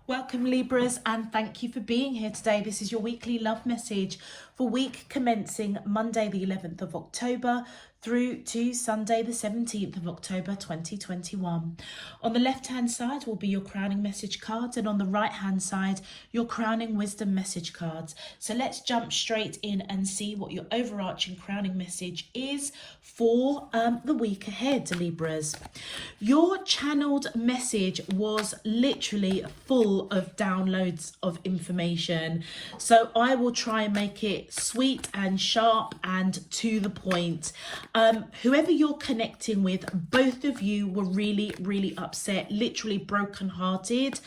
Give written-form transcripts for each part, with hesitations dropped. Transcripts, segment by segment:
Welcome Libras, and thank you for being here today. This is your weekly love message for week commencing Monday the 11th of October through to Sunday the 17th of October 2021. On the left hand side will be your crowning message cards, and on the right hand side your crowning wisdom message cards. So let's jump straight in and see what your overarching crowning message is for the week ahead, Libras. Your channeled message was literally full of downloads of information, so I will try and make it sweet and sharp and to the point. Whoever you're connecting with, both of you were really upset, literally brokenhearted,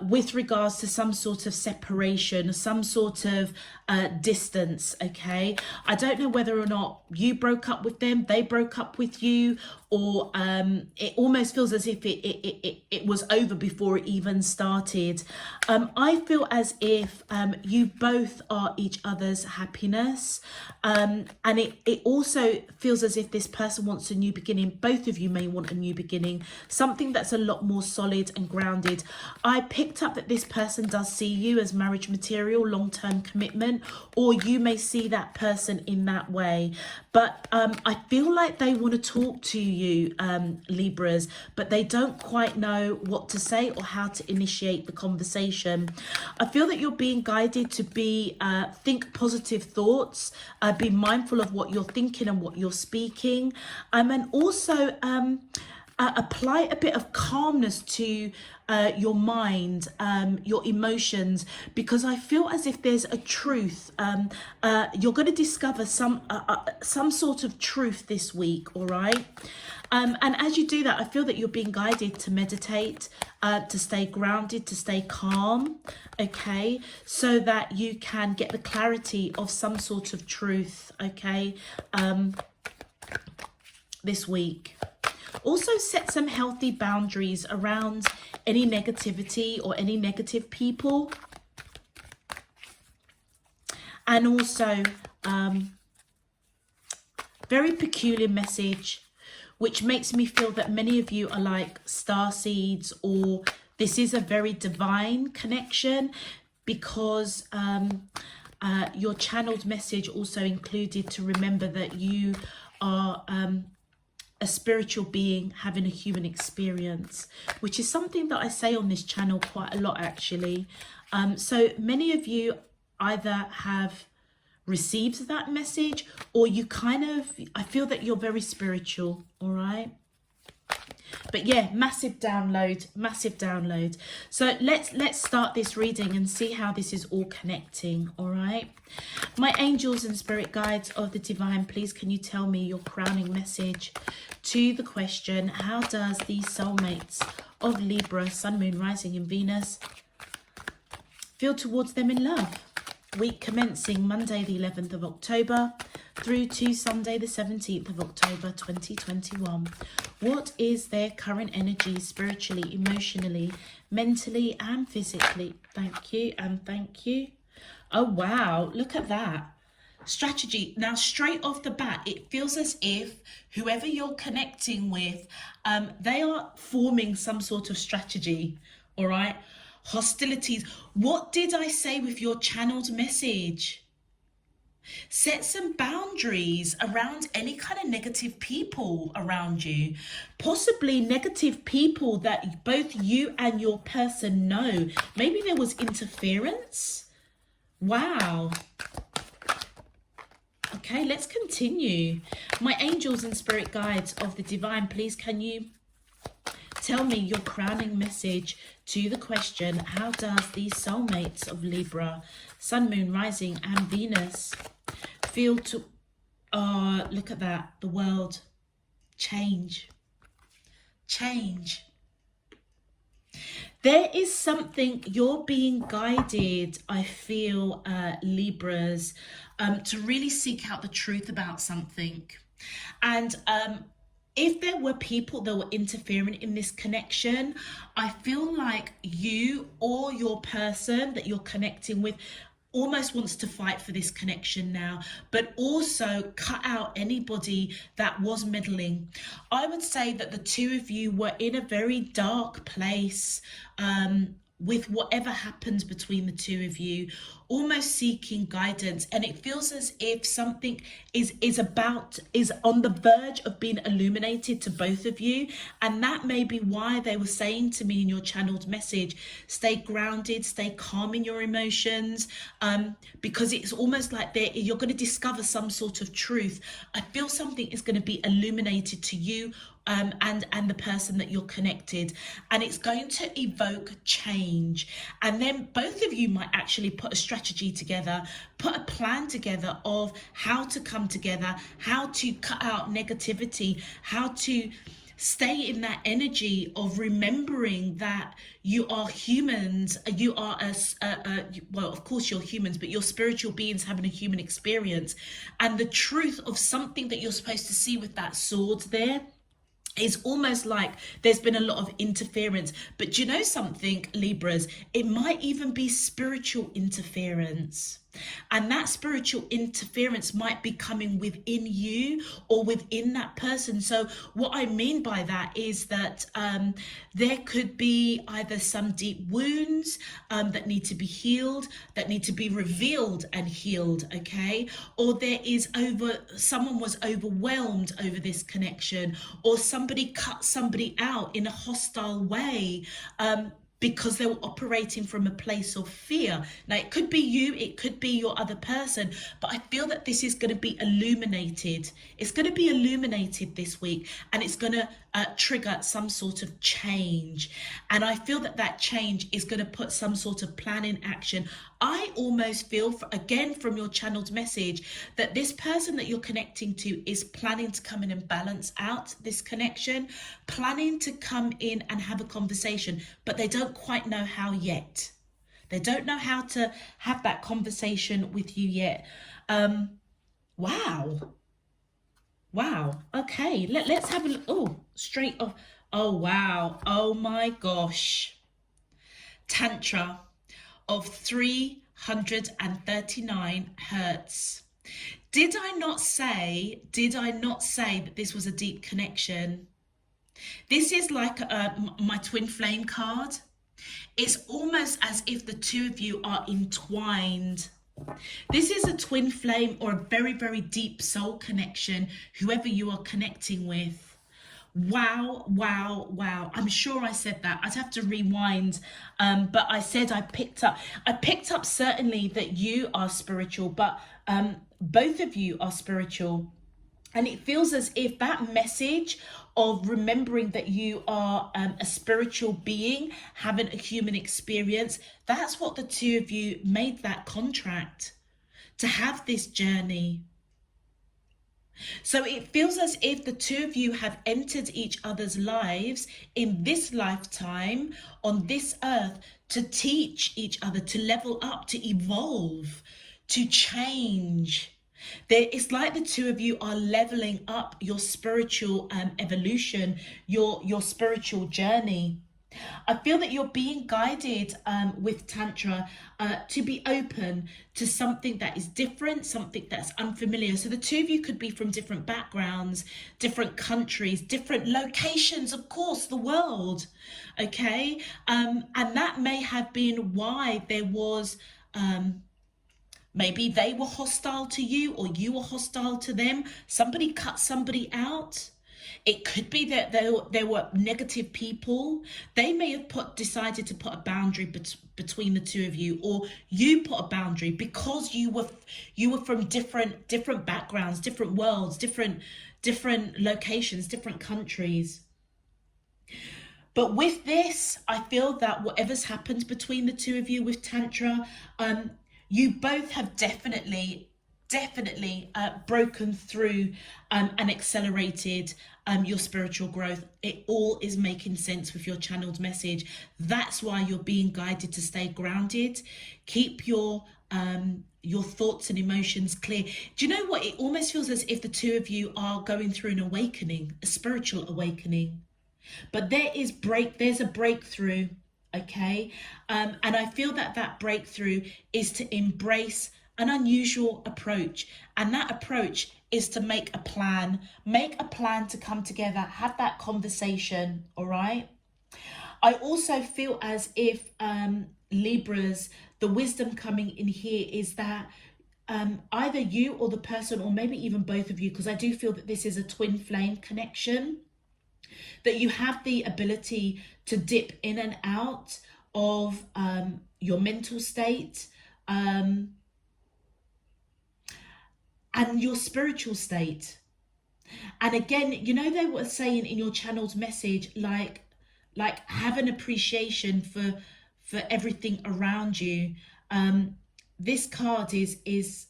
with regards to some sort of separation, some sort of distance. Okay, I don't know whether or not you broke up with them, they broke up with you, or it almost feels as if it was over before it even started. I feel as if you both are each other's happiness, and it also feels as if this person wants a new beginning. Both of you may want a new beginning, something that's a lot more solid and grounded. I picked up that this person does see you as marriage material, long-term commitment, or you may see that person in that way. But I feel like they want to talk to you, Libras, but they don't quite know what to say or how to initiate the conversation. I feel that you're being guided to think positive thoughts, be mindful of what you're thinking and what you're speaking, and also apply a bit of calmness to your mind, your emotions, because I feel as if there's a truth. You're going to discover some sort of truth this week, all right? And as you do that, I feel that you're being guided to meditate, to stay grounded, to stay calm, okay, so that you can get the clarity of some sort of truth, okay, this week. Also set some healthy boundaries around any negativity or any negative people. And also very peculiar message, which makes me feel that many of you are like star seeds, or this is a very divine connection, because your channeled message also included to remember that you are a spiritual being having a human experience, which is something that I say on this channel quite a lot, actually. So many of you either have received that message, or you I feel that you're very spiritual, all right? But yeah, massive download. So let's start this reading and see how this is all connecting, all right? My angels and spirit guides of the divine, please can you tell me your crowning message to the question, how does the soulmates of Libra, Sun, Moon, Rising and Venus feel towards them in love? Week commencing Monday the 11th of October through to Sunday the 17th of October 2021. What is their current energy spiritually, emotionally, mentally and physically? Thank you and thank you. Oh wow, look at that. Strategy. Now straight off the bat, it feels as if whoever you're connecting with, they are forming some sort of strategy, all right? Hostilities. What did I say with your channeled message? Set some boundaries around any kind of negative people around you, possibly negative people that both you and your person know. Maybe there was interference. Wow. Okay, let's continue. My angels and spirit guides of the divine, please can you tell me your crowning message to the question, how does the soulmates of Libra, Sun, Moon, Rising and Venus feel to, look at that, the world, change. There is something, you're being guided, I feel, Libras, to really seek out the truth about something. And if there were people that were interfering in this connection, I feel like you or your person that you're connecting with, almost wants to fight for this connection now, but also cut out anybody that was meddling. I would say that the two of you were in a very dark place with whatever happened between the two of you, almost seeking guidance. And it feels as if something is on the verge of being illuminated to both of you. And that may be why they were saying to me in your channeled message, stay grounded, stay calm in your emotions, because it's almost like you're going to discover some sort of truth. I feel something is going to be illuminated to you and the person that you're connected, and it's going to evoke change. And then both of you might actually put a strategy together, put a plan together of how to come together, how to cut out negativity, how to stay in that energy of remembering that you are humans. You are well, of course you're humans, but you're spiritual beings having a human experience. And the truth of something that you're supposed to see with that sword there, it's almost like there's been a lot of interference. But do you know something, Libras? It might even be spiritual interference. And that spiritual interference might be coming within you or within that person. So what I mean by that is that there could be either some deep wounds that need to be healed, that need to be revealed and healed, okay? Or someone was overwhelmed over this connection, or somebody cut somebody out in a hostile way, because they were operating from a place of fear. Now, it could be you, it could be your other person, but I feel that this is going to be illuminated. It's going to be illuminated this week, and it's going to trigger some sort of change. And I feel that that change is going to put some sort of plan in action. I almost feel, again, from your channeled message, that this person that you're connecting to is planning to come in and balance out this connection, planning to come in and have a conversation, but they don't quite know how yet. They don't know how to have that conversation with you yet. Wow. Okay, let's have a look. Oh, straight off. Oh, wow. Oh my gosh. Tantra of 339 hertz. Did I not say that this was a deep connection? This is like my twin flame card. It's almost as if the two of you are entwined. This is a twin flame or a very, very deep soul connection, whoever you are connecting with. Wow. I'm sure I said that. I'd have to rewind, but I said I picked up certainly that you are spiritual, but both of you are spiritual. And it feels as if that message of remembering that you are a spiritual being, having a human experience, that's what the two of you made that contract, to have this journey. So it feels as if the two of you have entered each other's lives in this lifetime on this earth to teach each other, to level up, to evolve, to change. It's like the two of you are leveling up your spiritual evolution, your spiritual journey. I feel that you're being guided with Tantra to be open to something that is different, something that's unfamiliar. So the two of you could be from different backgrounds, different countries, different locations, of course, the world, okay? And that may have been why there was... maybe they were hostile to you or you were hostile to them. Somebody cut somebody out. It could be that there were negative people. They may have decided to put a boundary between the two of you, or you put a boundary because you were from different backgrounds, different worlds, different locations, different countries. But with this, I feel that whatever's happened between the two of you with Tantra, you both have definitely broken through and accelerated your spiritual growth. It all is making sense with your channeled message. That's why you're being guided to stay grounded. Keep your thoughts and emotions clear. Do you know what? It almost feels as if the two of you are going through an awakening, a spiritual awakening. But there's a breakthrough. okay? And I feel that that breakthrough is to embrace an unusual approach, and that approach is to make a plan to come together, have that conversation, all right? I also feel as if Libras, the wisdom coming in here is that either you or the person, or maybe even both of you, because I do feel that this is a twin flame connection, that you have the ability to dip in and out of your mental state and your spiritual state. And again, you know, they were saying in your channeled message, like have an appreciation for everything around you. This card is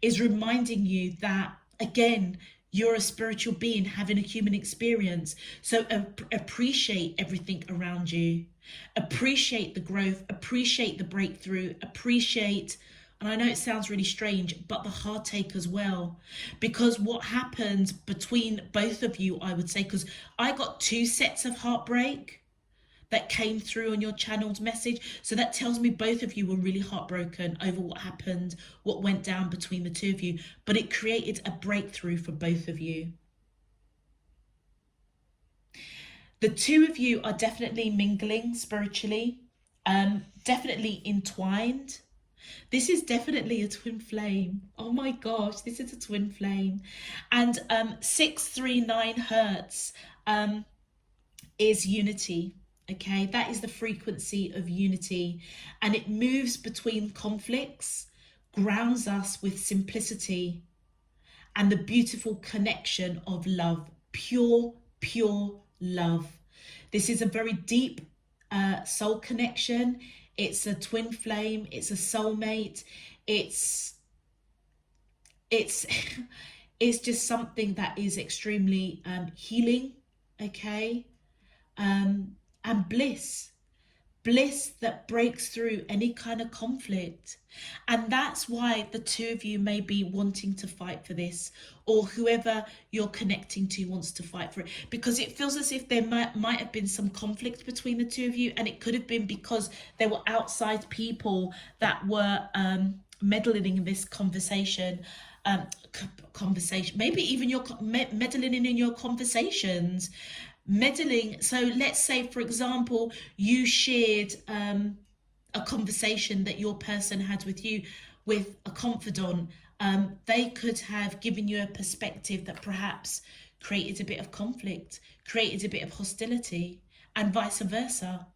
reminding you that, again, you're a spiritual being having a human experience. So appreciate everything around you. Appreciate the growth, appreciate the breakthrough, appreciate, and I know it sounds really strange, but the heartache as well. Because what happens between both of you, I would say, because I got 2 sets of heartbreak that came through on your channeled message. So that tells me both of you were really heartbroken over what happened, what went down between the 2 of you, but it created a breakthrough for both of you. The 2 of you are definitely mingling spiritually, definitely entwined. This is definitely a twin flame. Oh my gosh, this is a twin flame. And 639 hertz is unity. Okay, that is the frequency of unity, and it moves between conflicts, grounds us with simplicity and the beautiful connection of love, pure love. This is a very deep soul connection. It's a twin flame, it's a soulmate, it's just something that is extremely healing, okay? And bliss that breaks through any kind of conflict. And that's why the 2 of you may be wanting to fight for this, or whoever you're connecting to wants to fight for it, because it feels as if there might have been some conflict between the 2 of you, and it could have been because there were outside people that were meddling in this conversation, maybe even you're meddling in your conversations. Meddling. So let's say, for example, you shared a conversation that your person had with you with a confidant. They could have given you a perspective that perhaps created a bit of conflict, created a bit of hostility, and vice versa.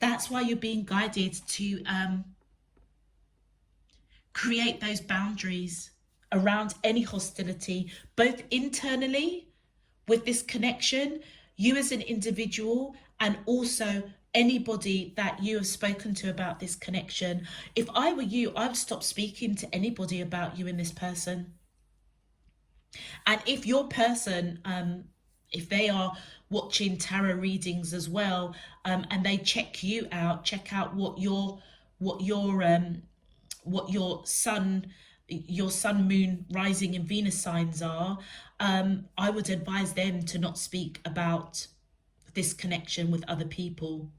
That's why you're being guided to create those boundaries around any hostility, both internally with this connection, you as an individual, and also anybody that you have spoken to about this connection. If I were you, I would stop speaking to anybody about you and this person. And if your person, if they are watching tarot readings as well, and they check you out, check out what your sun, moon, rising and Venus signs are, I would advise them to not speak about this connection with other people.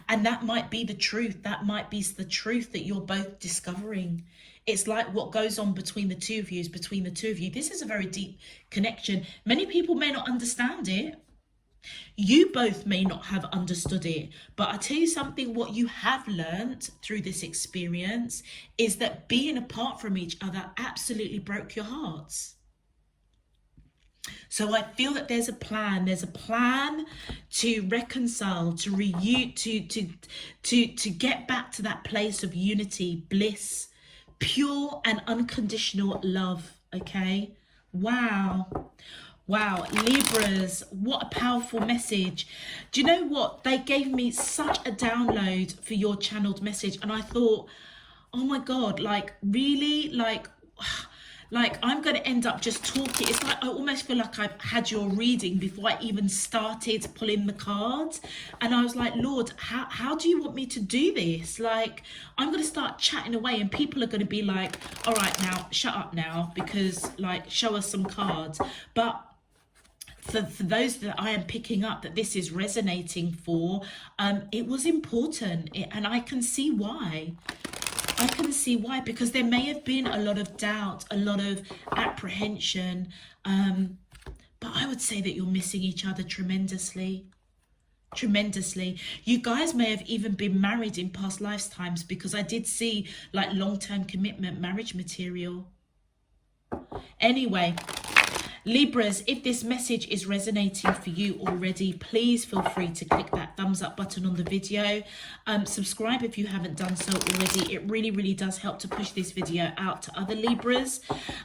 And that might be the truth. That might be the truth that you're both discovering. It's like what goes on between the 2 of you is between the 2 of you. This is a very deep connection. Many people may not understand it. You both may not have understood it, but I tell you something, what you have learned through this experience is that being apart from each other absolutely broke your hearts. So I feel that there's a plan to reconcile, to get back to that place of unity, bliss, pure and unconditional love. Okay, wow, Libras, what a powerful message. Do you know what, they gave me such a download for your channeled message, and I thought, oh my god, like really, like I'm going to end up just talking. It's like I almost feel like I've had your reading before I even started pulling the cards. And I was like, Lord, how do you want me to do this? Like, I'm going to start chatting away and people are going to be like, all right, now, shut up now, because like, show us some cards. But for those that I am picking up that this is resonating for, it was important, and I can see why. I can see why, because there may have been a lot of doubt, a lot of apprehension, but I would say that you're missing each other tremendously. Tremendously. You guys may have even been married in past lifetimes, because I did see like long-term commitment, marriage material. Anyway, Libras, if this message is resonating for you already, please feel free to click that thumbs up button on the video. Subscribe if you haven't done so already. It really, really does help to push this video out to other Libras.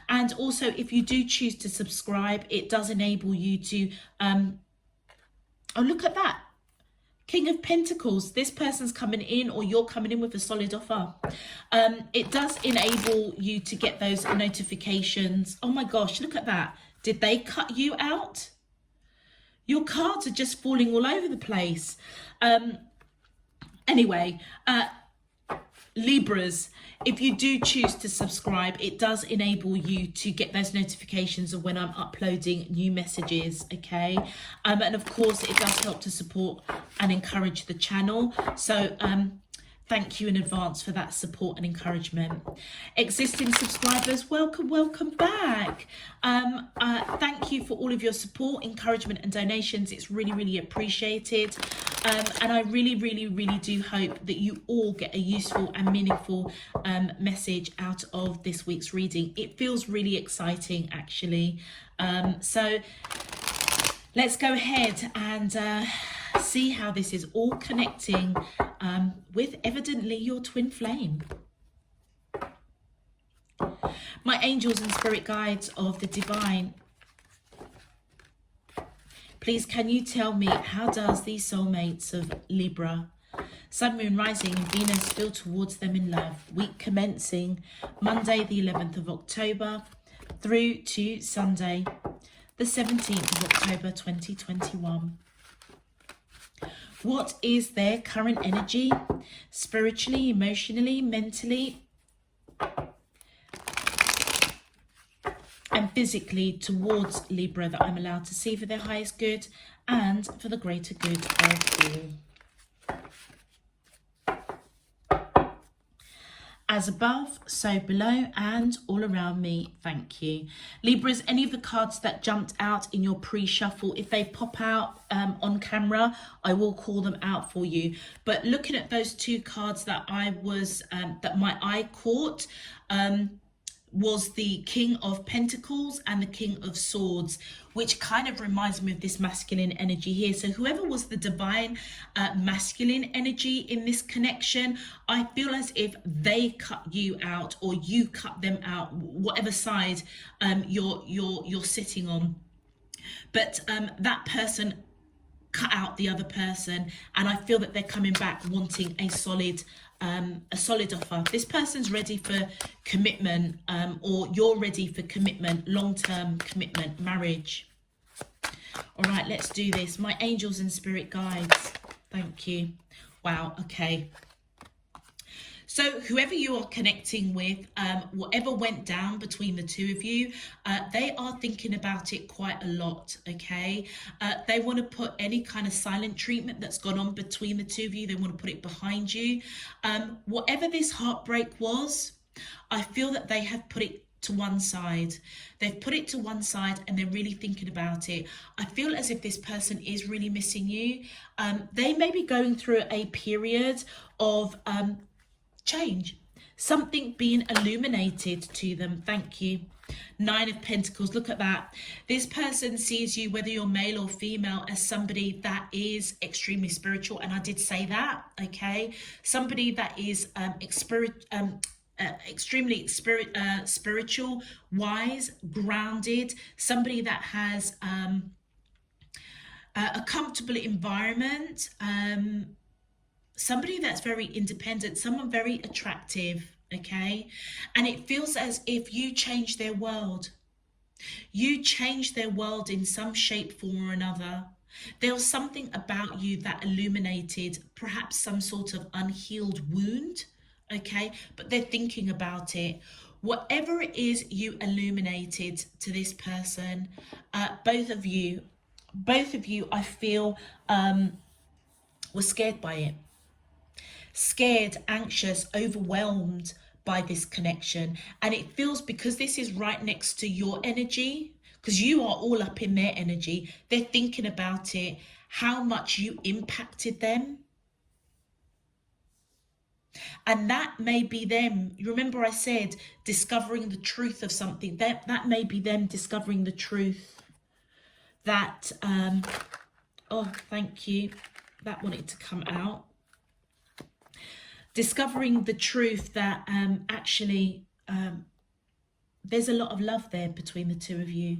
And also, if you do choose to subscribe, it does enable you to, oh, look at that. King of Pentacles, this person's coming in, or you're coming in with a solid offer. It does enable you to get those notifications. Oh my gosh, look at that. Did they cut you out? Your cards are just falling all over the place. Anyway, Libras, if you do choose to subscribe, it does enable you to get those notifications of when I'm uploading new messages, okay? And of course, it does help to support and encourage the channel. So thank you in advance for that support and encouragement. Existing subscribers, welcome back. Thank you for all of your support, encouragement and donations. It's really, really appreciated. And I really, really, really do hope that you all get a useful and meaningful message out of this week's reading. It feels really exciting, actually. So let's go ahead and see how this is all connecting with evidently your twin flame. My angels and spirit guides of the divine, please, can you tell me, how does these soulmates of Libra, Sun, Moon, Rising and Venus feel towards them in love? Week commencing Monday the 11th of October through to Sunday the 17th of October 2021. What is their current energy, spiritually, emotionally, mentally, and physically towards Libra, that I'm allowed to see for their highest good and for the greater good of all? As above, so below, and all around me, thank you. Libras, any of the cards that jumped out in your pre-shuffle, if they pop out on camera, I will call them out for you. But looking at those two cards that I was, that my eye caught, was the King of Pentacles and the King of Swords, which kind of reminds me of this masculine energy here. So whoever was the divine masculine energy in this connection, I feel as if they cut you out, or you cut them out, whatever side you're sitting on. But that person cut out the other person, and I feel that they're coming back wanting a solid offer. This person's ready for commitment, or you're ready for commitment, long-term commitment, marriage. All right, let's do this. My angels and spirit guides, thank you. Wow, okay. So whoever you are connecting with, whatever went down between the two of you, they are thinking about it quite a lot, okay? They want to put any kind of silent treatment that's gone on between the two of you, they want to put it behind you. Whatever this heartbreak was, I feel that they have put it to one side. They've put it to one side and they're really thinking about it. I feel as if this person is really missing you. They may be going through a period of change, something being illuminated to them. Thank you. Nine of Pentacles, look at that. This person sees you, whether you're male or female, as somebody that is extremely spiritual, and I did say that, okay? Somebody that is extremely spiritual, wise, grounded, somebody that has a comfortable environment, somebody that's very independent, someone very attractive, okay? And it feels as if you change their world. You change their world in some shape, form or another. There was something about you that illuminated perhaps some sort of unhealed wound, okay? But they're thinking about it. Whatever it is you illuminated to this person, both of you both of you, I feel, were scared by it. Scared, anxious, overwhelmed by this connection. And it feels, because this is right next to your energy, because you are all up in their energy, they're thinking about it, how much you impacted them. And that may be them. You remember I said discovering the truth of something. That may be them discovering the truth that, oh, thank you. That wanted to come out. Discovering the truth that actually there's a lot of love there between the two of you.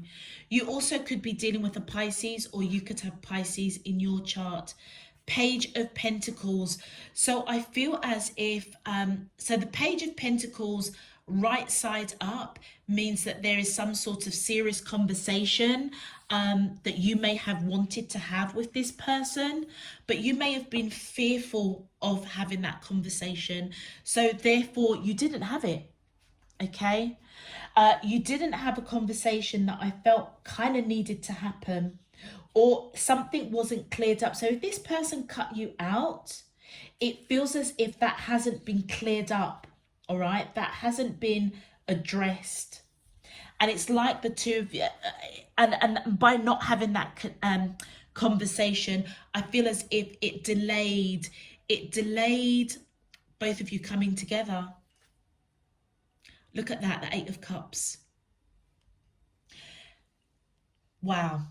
You also could be dealing with a Pisces, or you could have Pisces in your chart. Page of Pentacles. So I feel as if, so the Page of Pentacles right side up means that there is some sort of serious conversation that you may have wanted to have with this person, but you may have been fearful of having that conversation. So therefore you didn't have it. Okay. You didn't have a conversation that I felt kind of needed to happen, or something wasn't cleared up. So if this person cut you out, it feels as if that hasn't been cleared up. All right, that hasn't been addressed. And it's like the two of you, and by not having that conversation, I feel as if it delayed both of you coming together. Look at that, the Eight of Cups. Wow.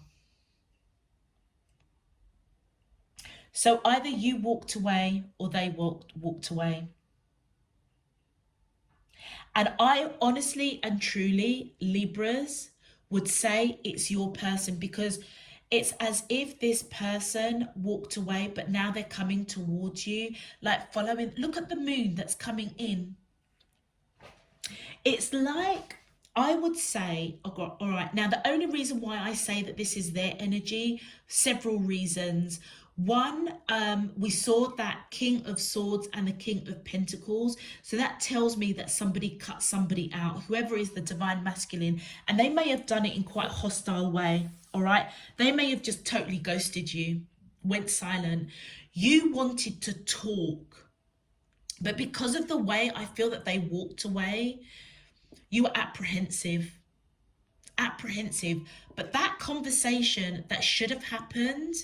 So either you walked away or they walked away. And I honestly and truly, Libras, would say it's your person, because it's as if this person walked away, but now they're coming towards you, like following. Look at the moon that's coming in. It's like, I would say, all right, now the only reason why I say that this is their energy, several reasons. One, we saw that King of Swords and the King of Pentacles. So that tells me that somebody cut somebody out, whoever is the divine masculine, and they may have done it in quite a hostile way. All right. They may have just totally ghosted you, went silent. You wanted to talk, but because of the way I feel that they walked away, you were apprehensive. But that conversation that should have happened,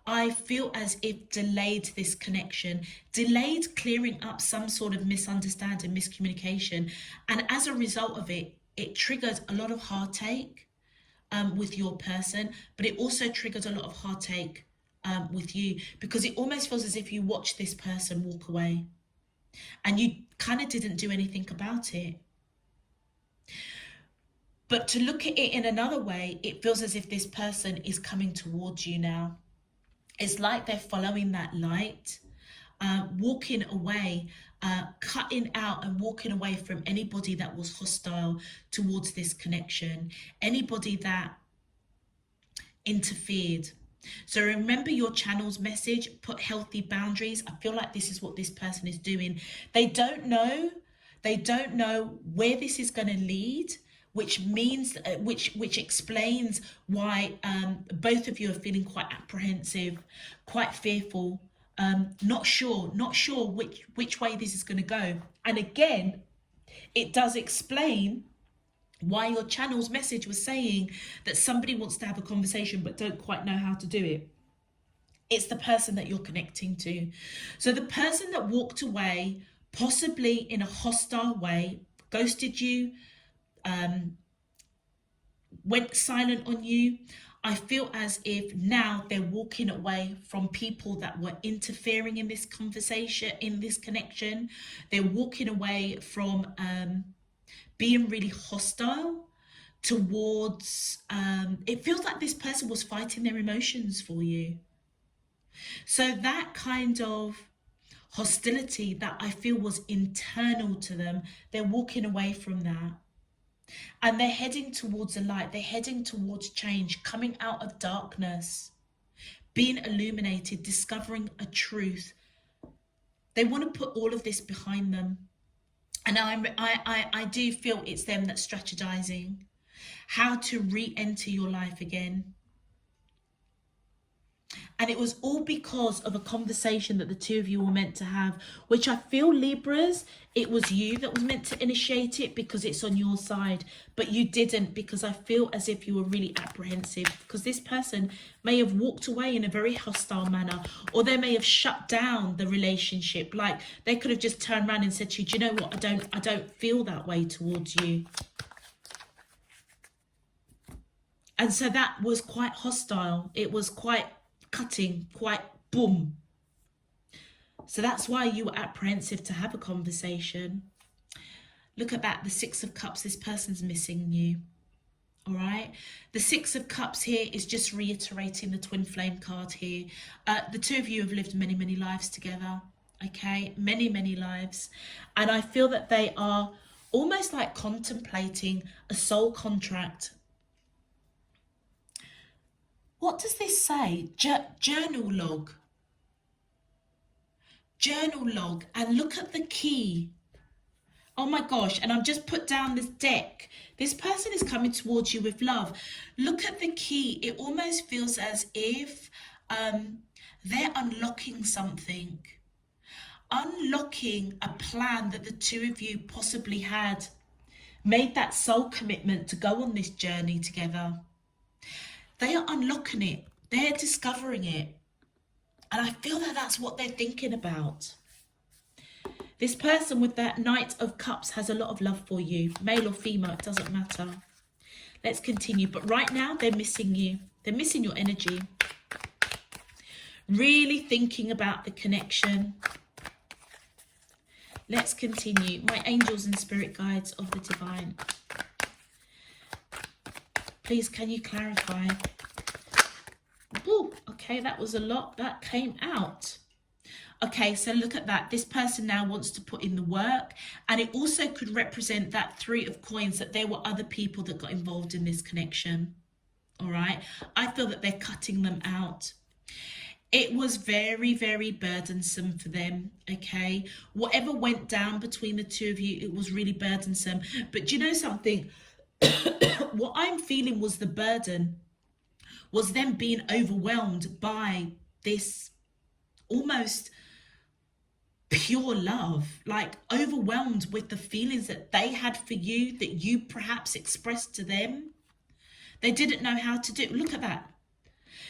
I feel as if delayed this connection, delayed clearing up some sort of misunderstanding, miscommunication. And as a result of it, it triggered a lot of heartache with your person, but it also triggered a lot of heartache with you, because it almost feels as if you watched this person walk away and you kind of didn't do anything about it. But to look at it in another way, it feels as if this person is coming towards you now. It's like they're following that light, walking away, cutting out and walking away from anybody that was hostile towards this connection, anybody that interfered. So remember your channel's message, put healthy boundaries. I feel like this is what this person is doing. They don't know where this is going to lead, which means, which explains why both of you are feeling quite apprehensive, quite fearful, not sure which way this is going to go. And again, it does explain why your channel's message was saying that somebody wants to have a conversation but don't quite know how to do it. It's the person that you're connecting to. So the person that walked away, possibly in a hostile way, ghosted you, went silent on you, I feel as if now they're walking away from people that were interfering in this conversation, in this connection. They're walking away from being really hostile towards, it feels like this person was fighting their emotions for you. So that kind of hostility that I feel was internal to them, they're walking away from that. And they're heading towards a light. They're heading towards change, coming out of darkness, being illuminated, discovering a truth. They want to put all of this behind them. And I do feel it's them that's strategizing how to re-enter your life again. And it was all because of a conversation that the two of you were meant to have, which I feel, Libras, it was you that was meant to initiate it because it's on your side, but you didn't, because I feel as if you were really apprehensive, because this person may have walked away in a very hostile manner, or they may have shut down the relationship. Like they could have just turned around and said to you, do you know what, I don't feel that way towards you. And so that was quite hostile. It was quite cutting, quite boom. So that's why you were apprehensive to have a conversation. Look at that, the Six of Cups, this person's missing you. All right, the Six of Cups here is just reiterating the twin flame card here. The two of you have lived many, many lives together. Okay, many, many lives. And I feel that they are almost like contemplating a soul contract. What does this say? Journal log. Journal log. And look at the key. Oh my gosh. And I've just put down this deck. This person is coming towards you with love. Look at the key. It almost feels as if they're unlocking something. Unlocking a plan that the two of you possibly had. Made that soul commitment to go on this journey together. They are unlocking it. They're discovering it. And I feel that that's what they're thinking about. This person with that Knight of Cups has a lot of love for you. Male or female, it doesn't matter. Let's continue. But right now, they're missing you. They're missing your energy. Really thinking about the connection. Let's continue. My angels and spirit guides of the divine. Please, can you clarify? Ooh, okay, that was a lot that came out. Okay, so look at that. This person now wants to put in the work, and it also could represent that Three of Coins, that there were other people that got involved in this connection. All right, I feel that they're cutting them out. It was very, very burdensome for them, okay? Whatever went down between the two of you, it was really burdensome. But do you know something? What I'm feeling was the burden was them being overwhelmed by this almost pure love, like overwhelmed with the feelings that they had for you, that you perhaps expressed to them. They didn't know how to do it. Look at that.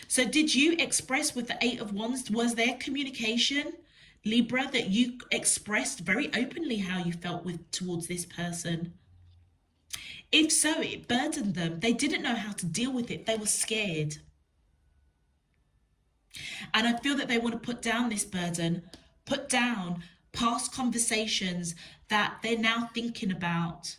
So did you express with the Eight of Wands? Was there communication, Libra, that you expressed very openly how you felt towards this person? If so, it burdened them. They didn't know how to deal with it. They were scared. And I feel that they want to put down this burden, put down past conversations that they're now thinking about.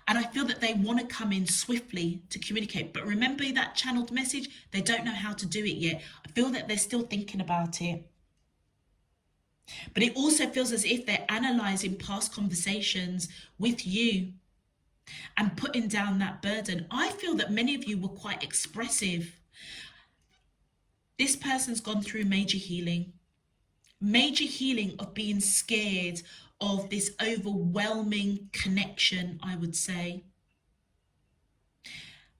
And I feel that they want to come in swiftly to communicate. But remember that channeled message? They don't know how to do it yet. I feel that they're still thinking about it. But it also feels as if they're analysing past conversations with you and putting down that burden. I feel that many of you were quite expressive. This person's gone through major healing of being scared of this overwhelming connection, I would say,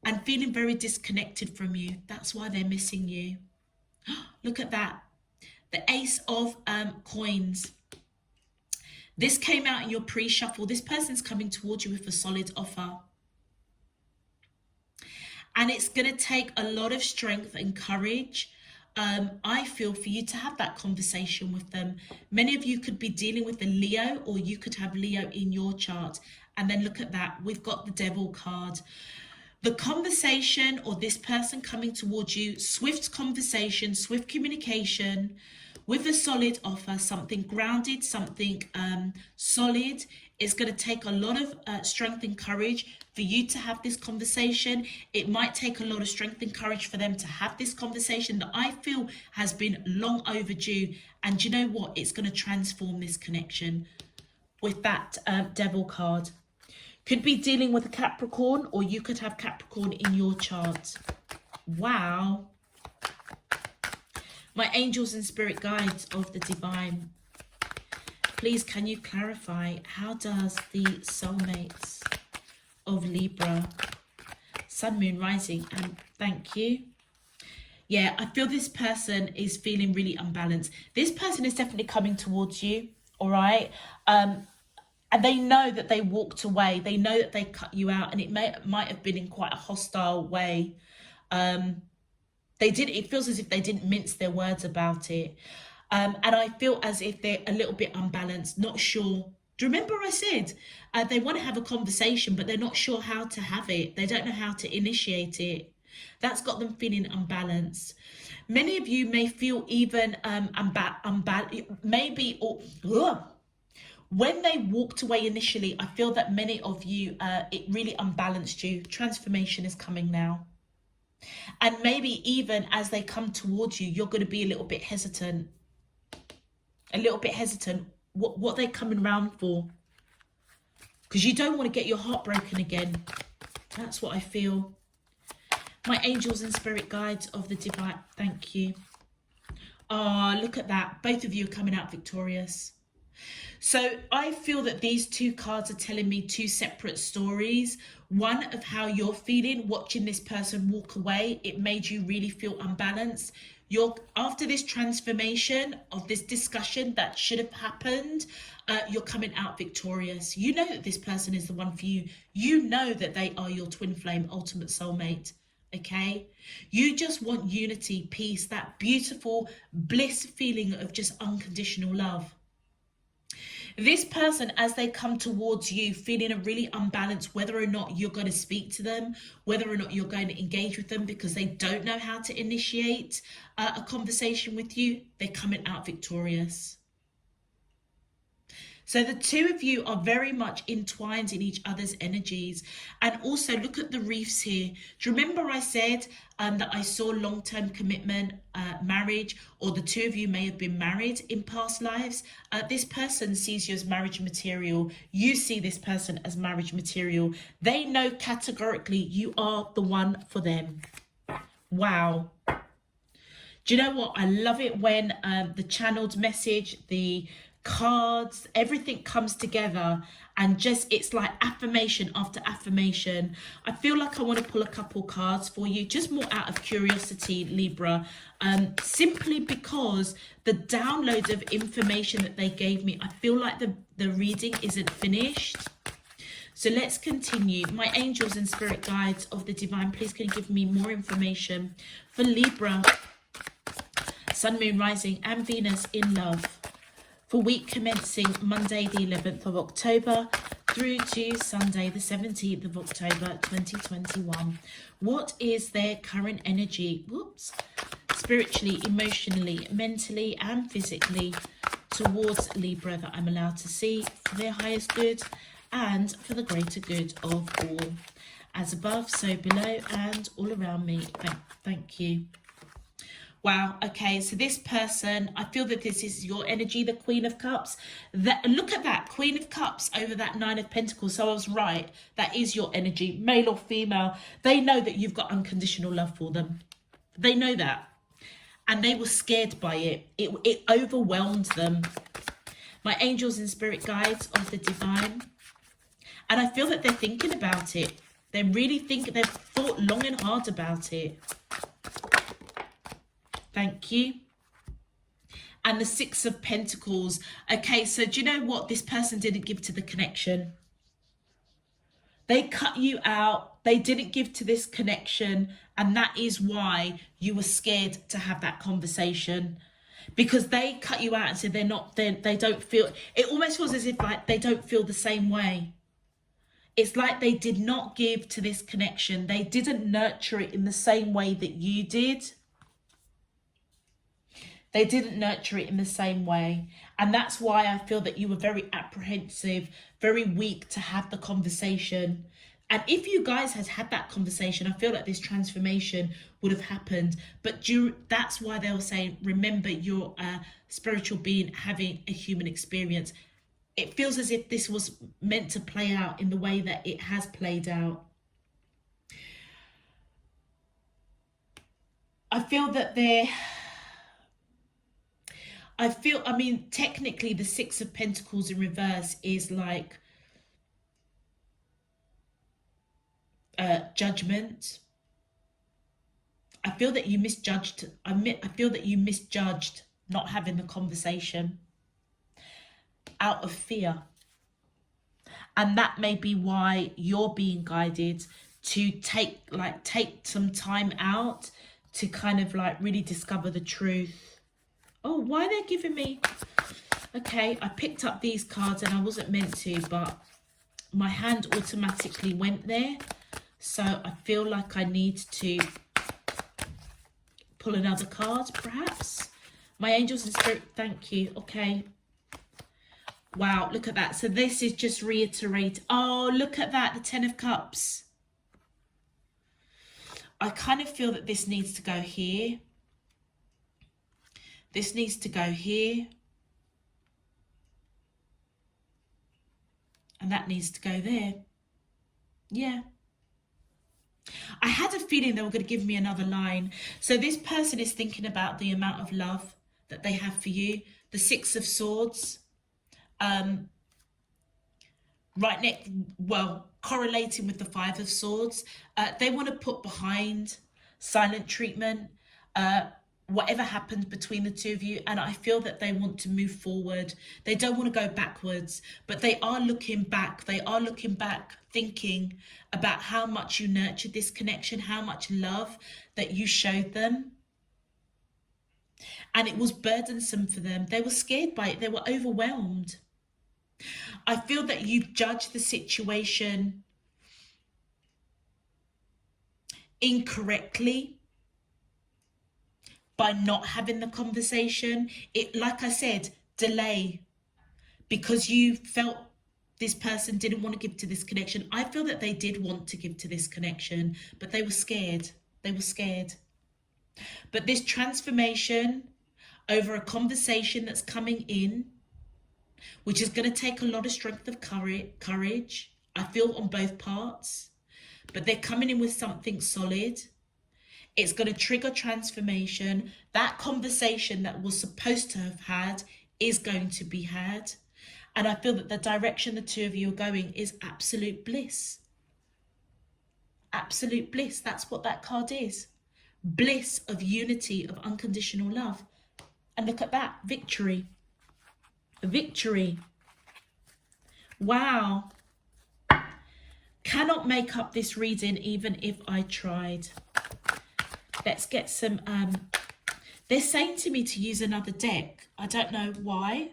and feeling very disconnected from you. That's why they're missing you. Look at that, the Ace of Coins. This came out in your pre-shuffle. This person's coming towards you with a solid offer. And it's going to take a lot of strength and courage, I feel, for you to have that conversation with them. Many of you could be dealing with a Leo, or you could have Leo in your chart. And then look at that. We've got the Devil card. The conversation, or this person coming towards you, swift conversation, swift communication, with a solid offer, something grounded, something solid. It's going to take a lot of strength and courage for you to have this conversation. It might take a lot of strength and courage for them to have this conversation that I feel has been long overdue. And you know what? It's going to transform this connection with that Devil card. Could be dealing with a Capricorn, or you could have Capricorn in your chart. Wow. My angels and spirit guides of the divine, please, can you clarify, how does the soulmates of Libra, Sun, Moon, Rising, and thank you. Yeah, I feel this person is feeling really unbalanced. This person is definitely coming towards you, all right? And they know that they walked away. They know that they cut you out, and it might have been in quite a hostile way. It feels as if they didn't mince their words about it. And I feel as if they're a little bit unbalanced, not sure. Do you remember I said they want to have a conversation, but they're not sure how to have it. They don't know how to initiate it. That's got them feeling unbalanced. Many of you may feel even maybe, or when they walked away initially, I feel that many of you, it really unbalanced you. Transformation is coming now. And maybe even as they come towards you, you're going to be a little bit hesitant. What they're coming round for. Because you don't want to get your heart broken again. That's what I feel. My angels and spirit guides of the divine, thank you. Oh, look at that. Both of you are coming out victorious. So I feel that these two cards are telling me two separate stories. One of how you're feeling watching this person walk away. It made you really feel unbalanced. After this transformation of this discussion that should have happened, you're coming out victorious. You know that this person is the one for you. You know that they are your twin flame, ultimate soulmate. Okay, you just want unity, peace, that beautiful bliss feeling of just unconditional love. This person, as they come towards you, feeling a really unbalanced, whether or not you're going to speak to them, whether or not you're going to engage with them because they don't know how to initiate a conversation with you, they're coming out victorious. So the two of you are very much entwined in each other's energies. And also look at the reefs here. Do you remember I said that I saw long-term commitment, marriage, or the two of you may have been married in past lives? This person sees you as marriage material. You see this person as marriage material. They know categorically you are the one for them. Wow. Do you know what? I love it when the channeled message, the cards, everything comes together and just it's like affirmation after affirmation. I feel like I want to pull a couple cards for you, just more out of curiosity, Libra, simply because the download of information that they gave me, I feel like the reading isn't finished. So let's continue. My angels and spirit guides of the divine, please can you give me more information for Libra, Sun, Moon, Rising and Venus in love for week commencing Monday the 11th of October through to Sunday the 17th of October 2021. What is their current energy? Whoops. Spiritually, emotionally, mentally and physically towards Libra that I'm allowed to see for their highest good and for the greater good of all. As above, so below and all around me. Thank you. Wow, okay, so this person, I feel that this is your energy, the Queen of Cups. Look at that, Queen of Cups over that Nine of Pentacles. So I was right, that is your energy, male or female. They know that you've got unconditional love for them. They know that. And they were scared by it. It overwhelmed them. My angels and spirit guides of the divine. And I feel that they're thinking about it. They're really thinking, they've thought long and hard about it. Thank you. And the Six of Pentacles. Okay, so do you know what? This person didn't give to the connection. They cut you out. They didn't give to this connection. And that is why you were scared to have that conversation. Because they cut you out and said they don't feel, it almost feels as if like they don't feel the same way. It's like they did not give to this connection. They didn't nurture it in the same way that you did. They didn't nurture it in the same way. And that's why I feel that you were very apprehensive, very weak to have the conversation. And if you guys had that conversation, I feel like this transformation would have happened. But that's why they were saying, remember, you're a spiritual being having a human experience. It feels as if this was meant to play out in the way that it has played out. I feel that I mean, technically the Six of Pentacles in reverse is like judgment. I feel that you misjudged. I feel that you misjudged not having the conversation out of fear. And that may be why you're being guided to take some time out to kind of like really discover the truth. Oh, why they're giving me... Okay, I picked up these cards and I wasn't meant to, but my hand automatically went there. So I feel like I need to pull another card, perhaps. My angels and spirit, thank you. Okay. Wow, look at that. So this is just reiterate. Oh, look at that, the 10 of Cups. I kind of feel that this needs to go here. This needs to go here. And that needs to go there. Yeah. I had a feeling they were going to give me another line. So this person is thinking about the amount of love that they have for you. The 6 of Swords. Right next, well, correlating with the 5 of Swords. They want to put behind silent treatment. Whatever happens between the two of you, and I feel that they want to move forward. They don't want to go backwards, but they are looking back. They are looking back, thinking about how much you nurtured this connection, how much love that you showed them. And it was burdensome for them. They were scared by it. They were overwhelmed. I feel that you've judged the situation incorrectly by not having the conversation. It, like I said, delay, because you felt this person didn't want to give to this connection. I feel that they did want to give to this connection, but they were scared. They were scared. But this transformation over a conversation that's coming in, which is going to take a lot of strength of courage, I feel, on both parts, but they're coming in with something solid. It's going to trigger transformation. That conversation that was supposed to have had is going to be had. And I feel that the direction the two of you are going is absolute bliss. Absolute bliss. That's what that card is. Bliss of unity, of unconditional love. And look at that. Victory. Victory. Wow. Cannot make up this reading even if I tried. Let's get some, they're saying to me to use another deck. I don't know why.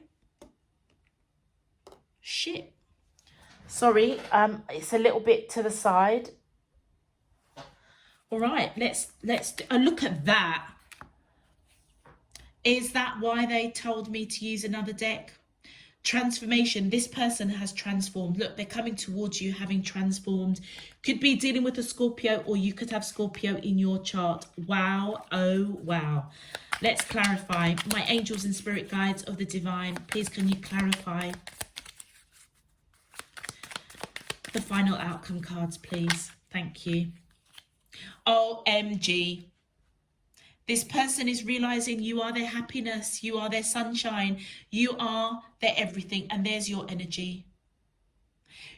Shit. Sorry, it's a little bit to the side. All right, let's look at that. Is that why they told me to use another deck? Transformation. This person has transformed. Look, they're coming towards you having transformed. Could be dealing with a Scorpio, or you could have Scorpio in your chart. Wow. Oh, wow. Let's clarify. My angels and spirit guides of the divine, please can you clarify the final outcome cards, please? Thank you. OMG. This person is realizing you are their happiness, you are their sunshine, you are their everything, and there's your energy.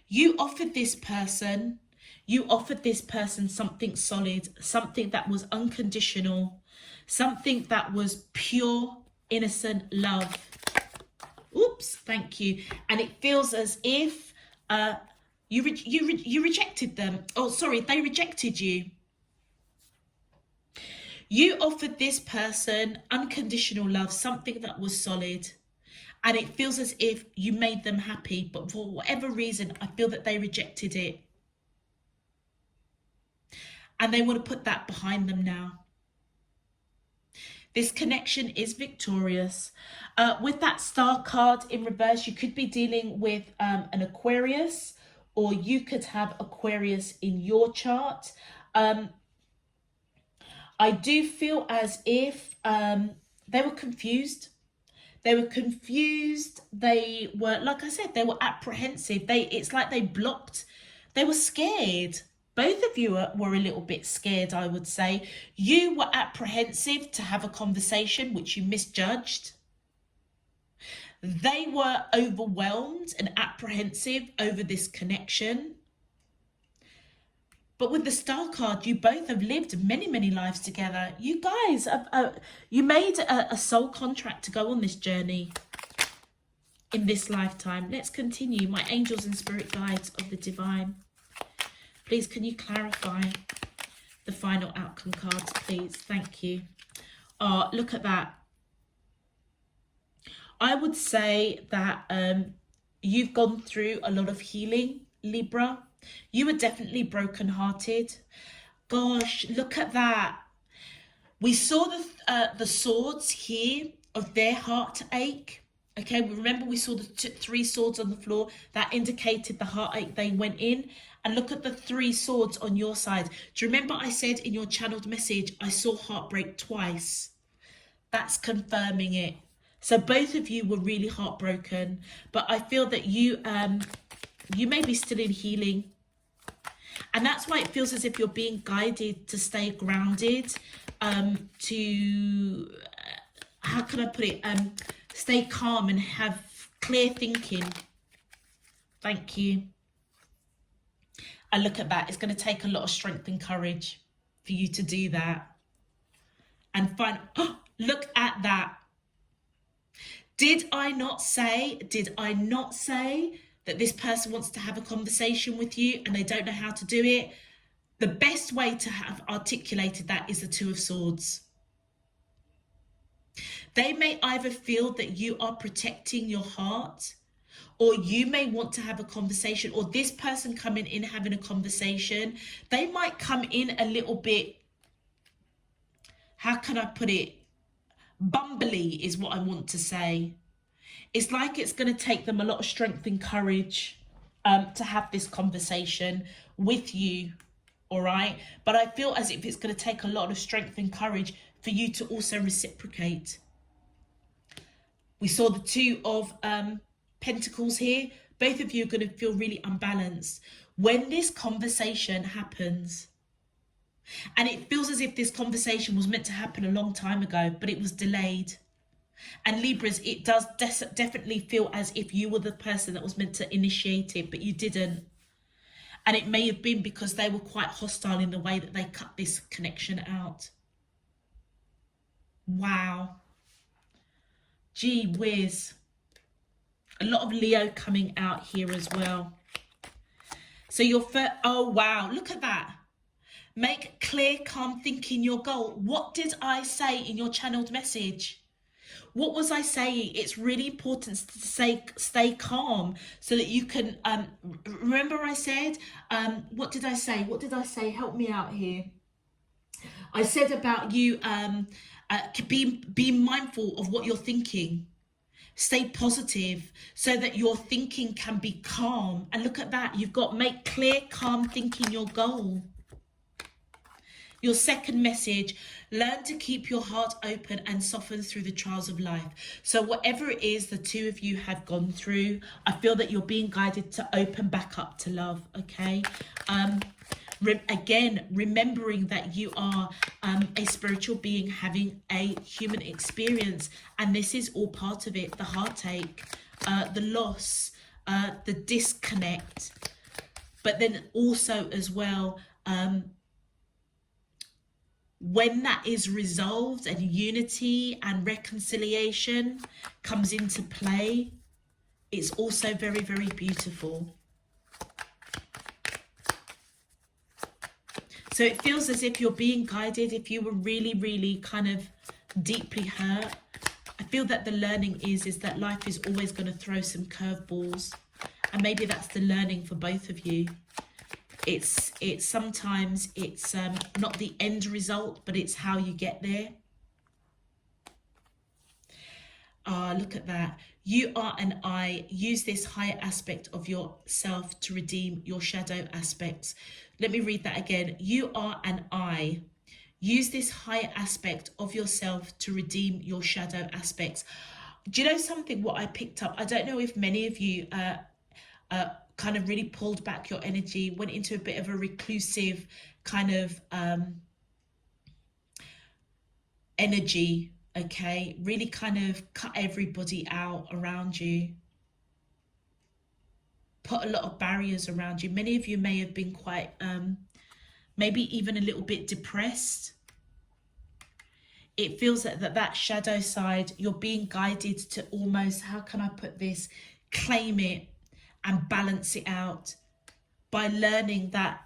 You offered this person something solid, something that was unconditional, something that was pure, innocent love. Oops, thank you. And it feels as if you rejected them. Oh, sorry, they rejected you. You offered this person unconditional love, something that was solid, and it feels as if you made them happy, but for whatever reason, I feel that they rejected it. And they want to put that behind them now. This connection is victorious. With that star card in reverse, you could be dealing with an Aquarius, or you could have Aquarius in your chart. I do feel as if they were confused. They were confused. They were, like I said, they were apprehensive. It's like they blocked. They were scared. Both of you were a little bit scared, I would say. You were apprehensive to have a conversation, which you misjudged. They were overwhelmed and apprehensive over this connection. But with the star card, you both have lived many, many lives together. You guys, you made a soul contract to go on this journey in this lifetime. Let's continue. My angels and spirit guides of the divine, please, can you clarify the final outcome cards, please? Thank you. Oh, look at that. I would say that you've gone through a lot of healing, Libra. You were definitely brokenhearted. Gosh, look at that. We saw the swords here of their heartache. Okay, remember we saw the 3 swords on the floor that indicated the heartache they went in. And look at the 3 swords on your side. Do you remember I said in your channeled message, I saw heartbreak twice? That's confirming it. So both of you were really heartbroken, but I feel that you may be still in healing. And that's why it feels as if you're being guided to stay grounded, to, how can I put it, stay calm and have clear thinking. Thank you. And look at that. It's going to take a lot of strength and courage for you to do that. And find, oh, look at that. Did I not say that this person wants to have a conversation with you and they don't know how to do it? The best way to have articulated that is the 2 of Swords. They may either feel that you are protecting your heart, or you may want to have a conversation, or this person coming in having a conversation, they might come in a little bit, how can I put it, bumbly is what I want to say. It's like it's going to take them a lot of strength and courage to have this conversation with you, all right? But I feel as if it's going to take a lot of strength and courage for you to also reciprocate. We saw the 2 of Pentacles here. Both of you are going to feel really unbalanced when this conversation happens. And it feels as if this conversation was meant to happen a long time ago, but it was delayed. And Libras, it does definitely feel as if you were the person that was meant to initiate it, but you didn't. And it may have been because they were quite hostile in the way that they cut this connection out. Wow. Gee whiz. A lot of Leo coming out here as well. So your first, oh wow, look at that. Make clear, calm thinking your goal. What did I say in your channeled message? What was I saying? It's really important to stay calm so that you can, remember I said, what did I say? What did I say? Help me out here. I said about you being mindful of what you're thinking. Stay positive so that your thinking can be calm. And look at that. You've got make clear, calm thinking your goal. Your second message, learn to keep your heart open and soften through the trials of life. So whatever it is the 2 of you have gone through, I feel that you're being guided to open back up to love, okay? Again, remembering that you are a spiritual being having a human experience, and this is all part of it. The heartache, the loss, the disconnect, but then also as well, when that is resolved and unity and reconciliation comes into play, it's also very, very beautiful. So it feels as if you're being guided. If you were really, really kind of deeply hurt, I feel that the learning is that life is always going to throw some curveballs. And maybe that's the learning for both of you. It's sometimes it's not the end result, but it's how you get there. Look at that. You are an I. Use this higher aspect of yourself to redeem your shadow aspects. Let me read that again. You are an I. Use this higher aspect of yourself to redeem your shadow aspects. Do you know something, what I picked up? I don't know if many of you kind of really pulled back your energy, went into a bit of a reclusive kind of energy, okay? Really kind of cut everybody out around you. Put a lot of barriers around you. Many of you may have been quite maybe even a little bit depressed. It feels that shadow side, you're being guided to almost, how can I put this, claim it and balance it out by learning that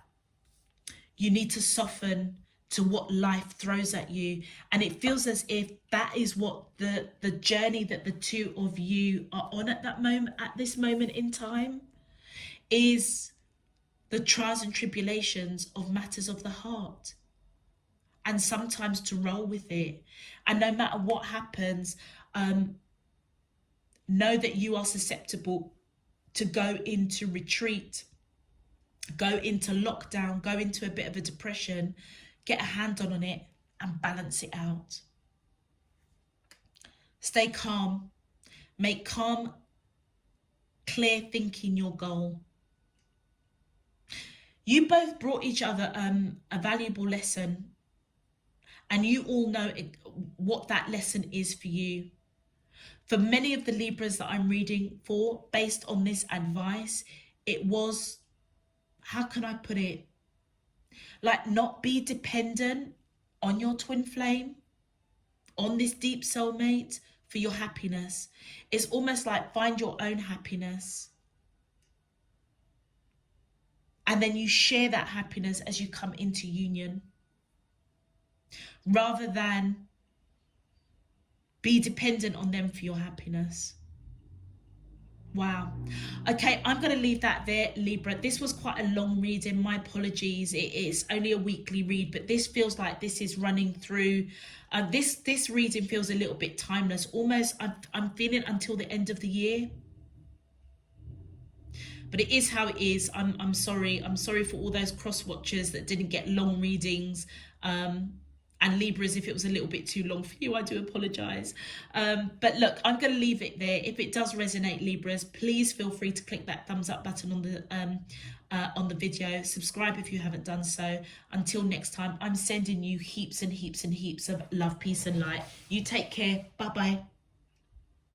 you need to soften to what life throws at you. And it feels as if that is what the journey that the two of you are on at that moment, at this moment in time, is the trials and tribulations of matters of the heart. And sometimes to roll with it. And no matter what happens, know that you are susceptible to go into retreat, go into lockdown, go into a bit of a depression, get a hand on it and balance it out. Stay calm. Make calm, clear thinking your goal. You both brought each other a valuable lesson, and you all know what that lesson is for you. For many of the Libras that I'm reading for, based on this advice, it was, how can I put it? Like, not be dependent on your twin flame, on this deep soulmate for your happiness. It's almost like find your own happiness. And then you share that happiness as you come into union. Rather than be dependent on them for your happiness. Wow. Okay, I'm going to leave that there, Libra. This was quite a long reading. My apologies. It is only a weekly read, but this feels like this is running through. This reading feels a little bit timeless. Almost, I'm feeling until the end of the year. But it is how it is. I'm sorry. I'm sorry for all those cross watchers that didn't get long readings. And Libras, if it was a little bit too long for you, I do apologise. But look, I'm going to leave it there. If it does resonate, Libras, please feel free to click that thumbs up button on the video. Subscribe if you haven't done so. Until next time, I'm sending you heaps and heaps and heaps of love, peace and light. You take care. Bye-bye.